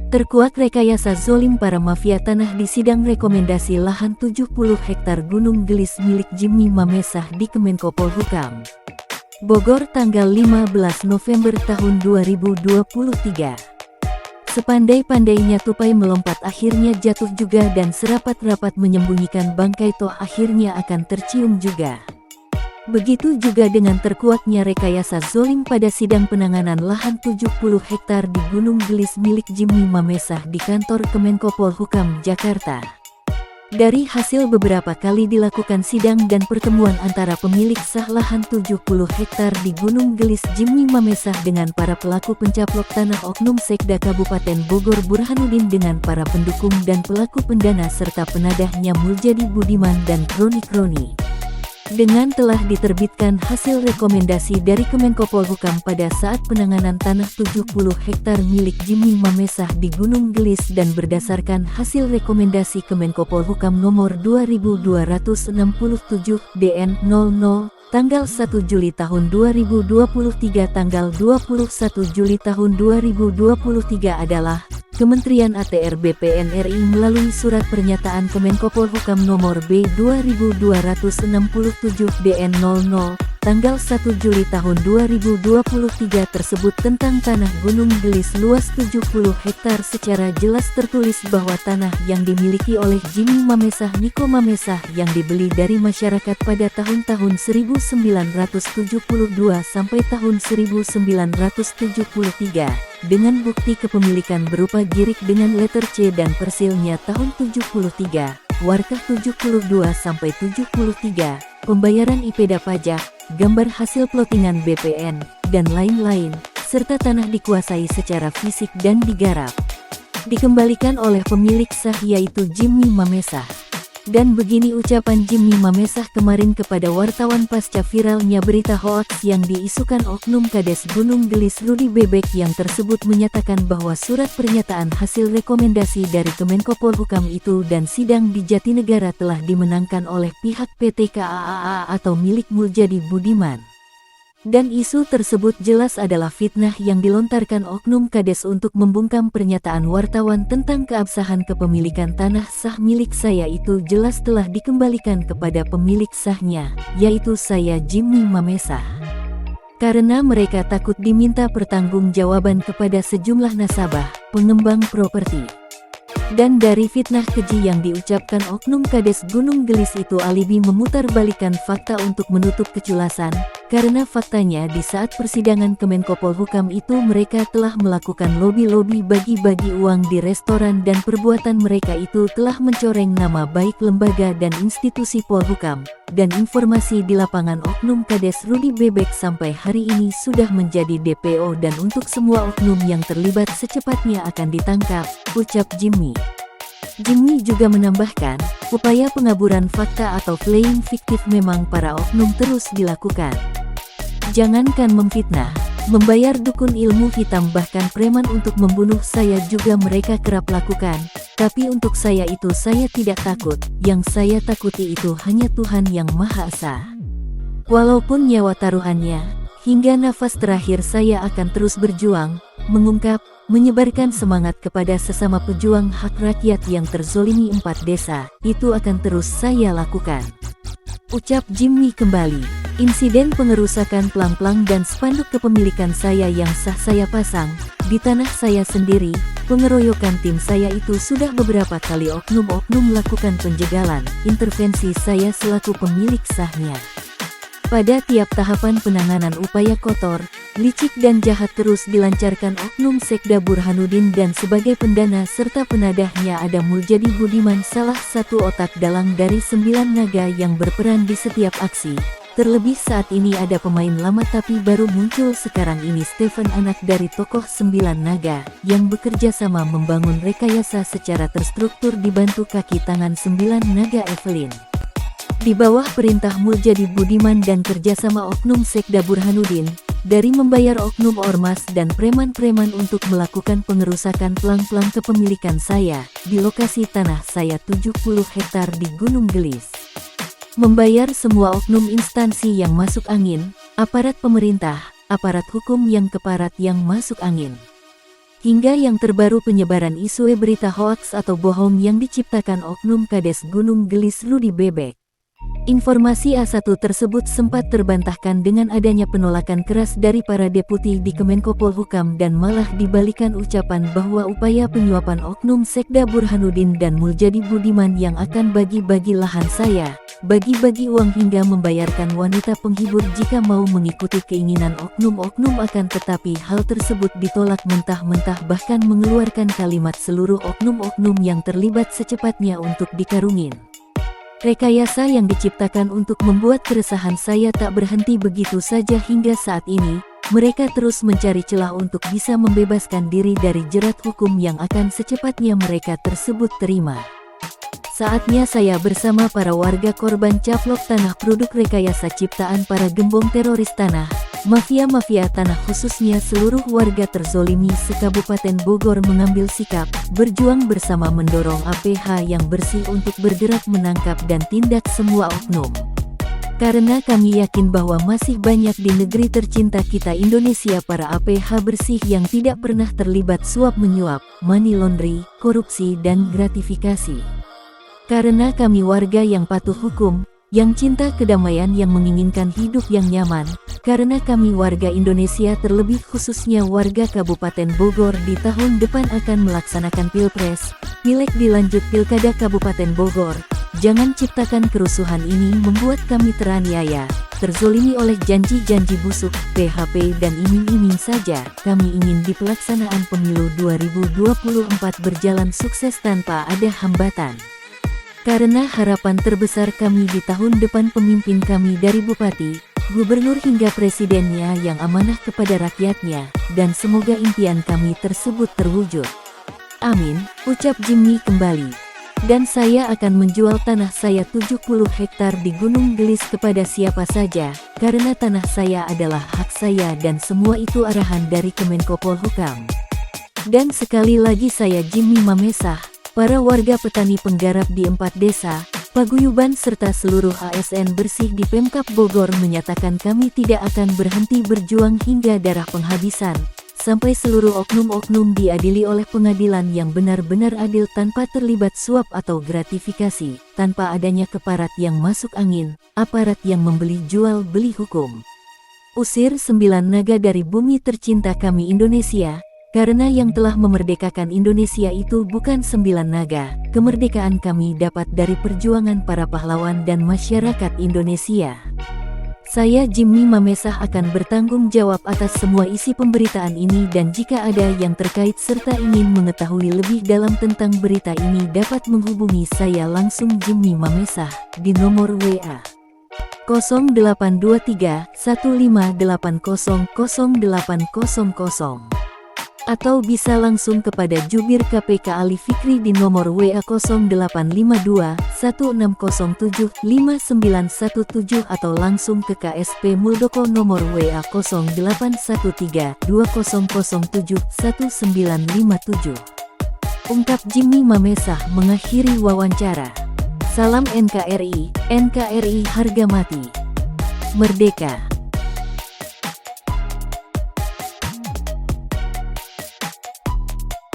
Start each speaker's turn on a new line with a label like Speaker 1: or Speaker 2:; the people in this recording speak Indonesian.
Speaker 1: Terkuak rekayasa zolim para mafia tanah di sidang rekomendasi lahan 70 hektar Gunung Gelis milik Jimmy Mamesah di Kemenko Polhukam. Bogor tanggal 15 November tahun 2023. Sepandai-pandainya tupai melompat akhirnya jatuh juga dan serapat-rapat menyembunyikan bangkai toh akhirnya akan tercium juga. Begitu juga dengan terkuaknya rekayasa zolim pada sidang penanganan lahan 70 hektar di Gunung Gelis milik Jimmy Mamesah di kantor Kemenko Polhukam, Jakarta. Dari hasil beberapa kali dilakukan sidang dan pertemuan antara pemilik sah lahan 70 hektar di Gunung Gelis Jimmy Mamesah dengan para pelaku pencaplok tanah oknum Sekda Kabupaten Bogor Burhanuddin dengan para pendukung dan pelaku pendana serta penadahnya Muljadi Budiman dan kroni-kroni. Dengan telah diterbitkan hasil rekomendasi dari Kemenko Polhukam pada saat penanganan tanah 70 hektar milik Jimmy Mamesah di Gunung Gelis dan berdasarkan hasil rekomendasi Kemenko Polhukam nomor 2267 DN 00 tanggal 1 Juli tahun 2023 tanggal 21 Juli tahun 2023 adalah Kementerian ATR BPN RI melalui surat pernyataan Kemenko Polhukam nomor B 2267 DN 00 tanggal 1 Juli tahun 2023 tersebut tentang tanah Gunung Gelis luas 70 hektar secara jelas tertulis bahwa tanah yang dimiliki oleh Jimmy Mamesah Niko Mamesah yang dibeli dari masyarakat pada tahun-tahun 1972 sampai tahun 1973 dengan bukti kepemilikan berupa girik dengan letter C dan persilnya tahun 73, warkah 72 sampai 73, pembayaran IPDA pajak, gambar hasil plotingan BPN, dan lain-lain, serta tanah dikuasai secara fisik dan digarap. Dikembalikan oleh pemilik sah yaitu Jimmy Mamesah. Dan begini ucapan Jimmy Mamesah kemarin kepada wartawan pasca viralnya berita hoaks yang diisukan Oknum Kades Gunung Gelis Rudi Bebek yang tersebut menyatakan bahwa surat pernyataan hasil rekomendasi dari Kemenko Polhukam itu dan sidang di Jatinegara telah dimenangkan oleh pihak PT KAAA atau milik Muljadi Budiman. Dan isu tersebut jelas adalah fitnah yang dilontarkan Oknum Kades untuk membungkam pernyataan wartawan tentang keabsahan kepemilikan tanah sah milik saya itu jelas telah dikembalikan kepada pemilik sahnya, yaitu saya Jimmy Mamesah. Karena mereka takut diminta pertanggungjawaban kepada sejumlah nasabah, pengembang properti. Dan dari fitnah keji yang diucapkan Oknum Kades Gunung Gelis itu alibi memutarbalikkan fakta untuk menutup keculasan, karena faktanya di saat persidangan Kemenko Polhukam itu mereka telah melakukan lobi-lobi bagi-bagi uang di restoran dan perbuatan mereka itu telah mencoreng nama baik lembaga dan institusi Polhukam. Dan informasi di lapangan Oknum Kades Rudi Bebek sampai hari ini sudah menjadi DPO dan untuk semua oknum yang terlibat secepatnya akan ditangkap, ucap Jimmy. Jimmy juga menambahkan, upaya pengaburan fakta atau playing fiktif memang para oknum terus dilakukan. Jangankan memfitnah, membayar dukun ilmu hitam bahkan preman untuk membunuh saya juga mereka kerap lakukan. Tapi untuk saya itu saya tidak takut, yang saya takuti itu hanya Tuhan yang Maha Esa. Walaupun nyawa taruhannya, hingga nafas terakhir saya akan terus berjuang, mengungkap, menyebarkan semangat kepada sesama pejuang hak rakyat yang terzolimi 4 desa, itu akan terus saya lakukan. Ucap Jimmy kembali. Insiden pengerusakan plang-plang dan spanduk kepemilikan saya yang sah saya pasang di tanah saya sendiri, pengeroyokan tim saya itu sudah beberapa kali oknum-oknum melakukan penjegalan, intervensi saya selaku pemilik sahnya. Pada tiap tahapan penanganan upaya kotor, licik dan jahat terus dilancarkan Oknum Sekda Burhanuddin dan sebagai pendana serta penadahnya ada Muljadi Budiman salah satu otak dalang dari 9 naga yang berperan di setiap aksi. Terlebih saat ini ada pemain lama tapi baru muncul sekarang ini Stephen anak dari tokoh 9 naga yang bekerja sama membangun rekayasa secara terstruktur dibantu kaki tangan 9 naga Evelyn. Di bawah perintah Muljadi Budiman dan kerjasama Oknum Sekda Burhanuddin, dari membayar oknum ormas dan preman-preman untuk melakukan pengerusakan plang-plang kepemilikan saya di lokasi tanah saya 70 hektar di Gunung Gelis. Membayar semua oknum instansi yang masuk angin, aparat pemerintah, aparat hukum yang keparat yang masuk angin. hingga yang terbaru penyebaran isu berita hoaks atau bohong yang diciptakan oknum Kades Gunung Gelis Rudi Bebek. Informasi A1 tersebut sempat terbantahkan dengan adanya penolakan keras dari para deputi di Kemenko Polhukam dan malah dibalikan ucapan bahwa upaya penyuapan oknum Sekda Burhanuddin dan Muljadi Budiman yang akan bagi-bagi lahan saya, bagi-bagi uang hingga membayarkan wanita penghibur jika mau mengikuti keinginan oknum-oknum akan tetapi hal tersebut ditolak mentah-mentah bahkan mengeluarkan kalimat seluruh oknum-oknum yang terlibat secepatnya untuk dikarungin. Rekayasa yang diciptakan untuk membuat keresahan saya tak berhenti begitu saja hingga saat ini, mereka terus mencari celah untuk bisa membebaskan diri dari jerat hukum yang akan secepatnya mereka tersebut terima. Saatnya saya bersama para warga korban caplok tanah produk rekayasa ciptaan para gembong teroris tanah, mafia-mafia tanah khususnya seluruh warga terzolimi se-Kabupaten Bogor mengambil sikap, berjuang bersama mendorong APH yang bersih untuk bergerak menangkap dan tindak semua oknum. Karena kami yakin bahwa masih banyak di negeri tercinta kita Indonesia para APH bersih yang tidak pernah terlibat suap-menyuap, money laundry, korupsi dan gratifikasi. Karena kami warga yang patuh hukum, yang cinta kedamaian yang menginginkan hidup yang nyaman, karena kami warga Indonesia terlebih khususnya warga Kabupaten Bogor di tahun depan akan melaksanakan Pilpres, Pileg dilanjut Pilkada Kabupaten Bogor, jangan ciptakan kerusuhan ini membuat kami teraniaya, terzolimi oleh janji-janji busuk, PHP dan iming-iming saja, kami ingin di pelaksanaan pemilu 2024 berjalan sukses tanpa ada hambatan. Karena harapan terbesar kami di tahun depan pemimpin kami dari Bupati, Gubernur hingga Presidennya yang amanah kepada rakyatnya, dan semoga impian kami tersebut terwujud. Amin, ucap Jimmy kembali. Dan saya akan menjual tanah saya 70 hektar di Gunung Gelis kepada siapa saja, karena tanah saya adalah hak saya dan semua itu arahan dari Kemenko Polhukam. Dan sekali lagi saya Jimmy Mamesah, para warga petani penggarap di 4 desa, paguyuban serta seluruh ASN bersih di Pemkab Bogor menyatakan kami tidak akan berhenti berjuang hingga darah penghabisan, sampai seluruh oknum-oknum diadili oleh pengadilan yang benar-benar adil tanpa terlibat suap atau gratifikasi, tanpa adanya keparat yang masuk angin, aparat yang membeli jual beli hukum. Usir 9 naga dari bumi tercinta kami Indonesia. Karena yang telah memerdekakan Indonesia itu bukan 9 naga, kemerdekaan kami dapat dari perjuangan para pahlawan dan masyarakat Indonesia. Saya Jimmy Mamesah akan bertanggung jawab atas semua isi pemberitaan ini dan jika ada yang terkait serta ingin mengetahui lebih dalam tentang berita ini dapat menghubungi saya langsung Jimmy Mamesah di nomor WA 0823 1580 0800 atau bisa langsung kepada Jubir KPK Ali Fikri di nomor WA 0852 1607 5917 atau langsung ke KSP Muldoko nomor WA 0813 2007 1957. Ungkap Jimmy Mamesah mengakhiri wawancara. Salam NKRI, NKRI harga mati. Merdeka.